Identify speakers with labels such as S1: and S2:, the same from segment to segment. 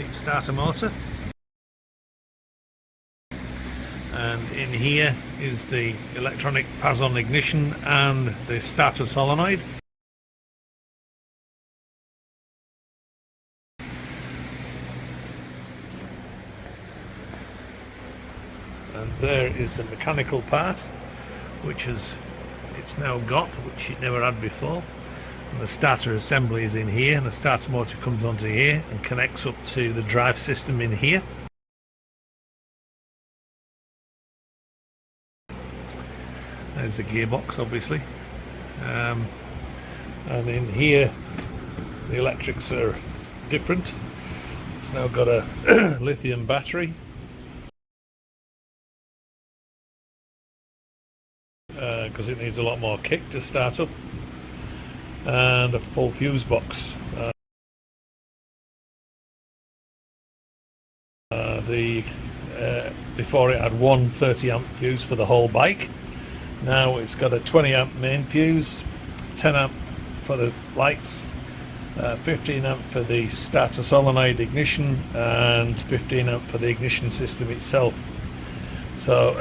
S1: automatic starter motor, and in here is the electronic pas-on ignition and the starter solenoid. And there is the mechanical part, which it's now got, which it never had before. And the starter assembly is in here, and the starter motor comes onto here and connects up to the drive system in here. There's the gearbox, obviously, and in here the electrics are different. It's now got a lithium battery, because it needs a lot more kick to start up, and a full fuse box. Before it had one 30 amp fuse for the whole bike. Now it's got a 20 amp main fuse, 10 amp for the lights, 15 amp for the starter solenoid ignition, and 15 amp for the ignition system itself. So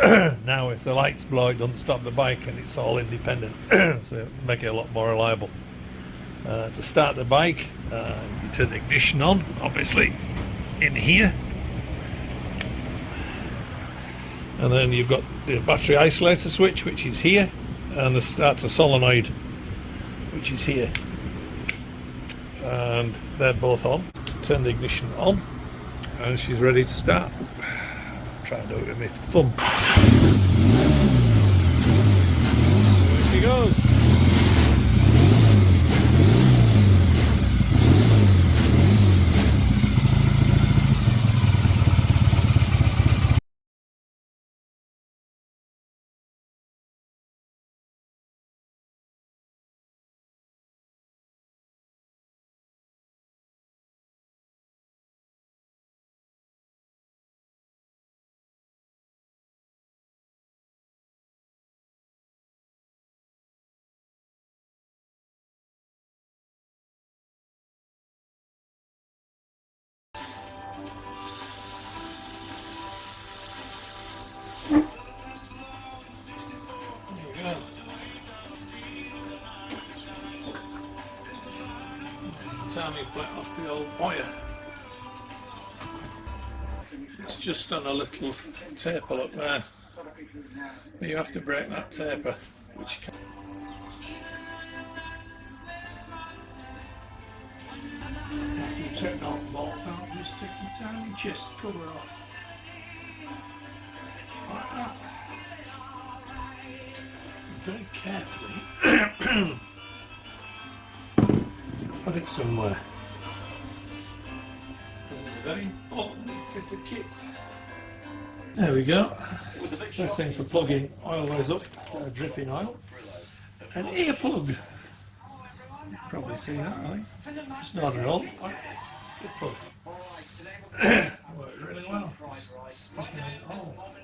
S1: now if the lights blow, it doesn't stop the bike, and it's all independent, so it'll make it a lot more reliable. To start the bike, you turn the ignition on, obviously in here, and then you've got the battery isolator switch, which is here, and the starter solenoid, which is here, and they're both on. Turn the ignition on, and she's ready to start. Try and do it with my thumb. There she goes. Tiny plate off the old boiler. It's just on a little taper up there, but you have to break that taper, which can... After you take all the bolts out, just take your tiny chest cover off, like that. Very carefully put it somewhere, because it's a very important bit of kit. There we go. First thing for plugging oil ways up, dripping oil. An earplug. You can probably see that, I think. It's not at all. Earplug. Worked really well. Sticking it all.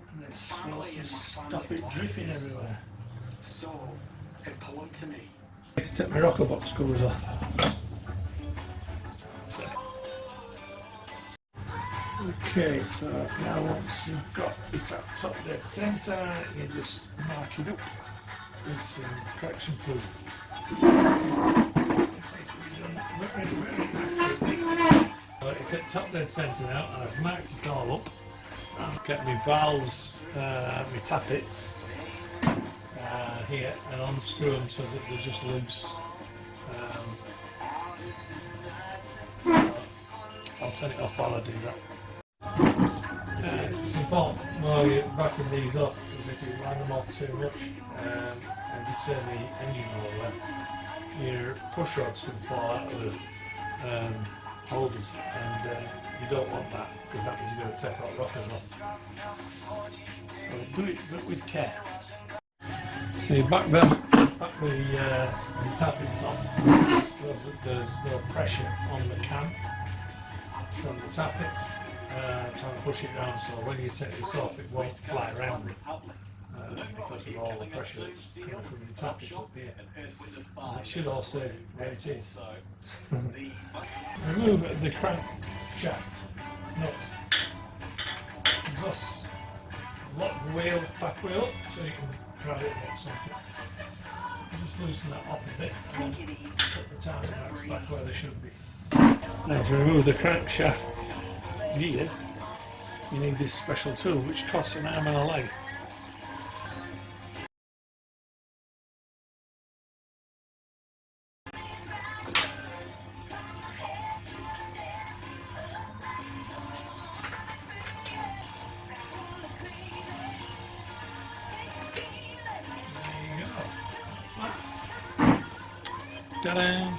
S1: And this will stop it dripping everywhere. So important to me. Let's take my rocker box covers off. Okay, so now once you've got it at top dead centre, you just mark it up with some correction fluid. It's at top dead centre now. I've marked it all up. I've kept my valves, my tappets here, and unscrew them so that they're just loose. I'll turn it off while I do that. It's important while you're backing these off, because if you line them off too much and you turn the engine over, your push rods can fall out of the holders, and you don't want that, because that means you're going to take all rockers off. So do it with care. So you back the tappets off, so that there's no pressure on the cam from the tappets, trying to push it down, so when you take this off it won't fly around. because of all the pressure that's coming from the top it's up here. And it should all stay where it is. Remove the crankshaft nut. Thus lock the wheel back wheel so you can drive it against something. Just loosen that off a bit and then put the tire tracks back where they should be. Now to remove the crankshaft gear, you need this special tool which costs an arm and a leg. There you go. Ta-da!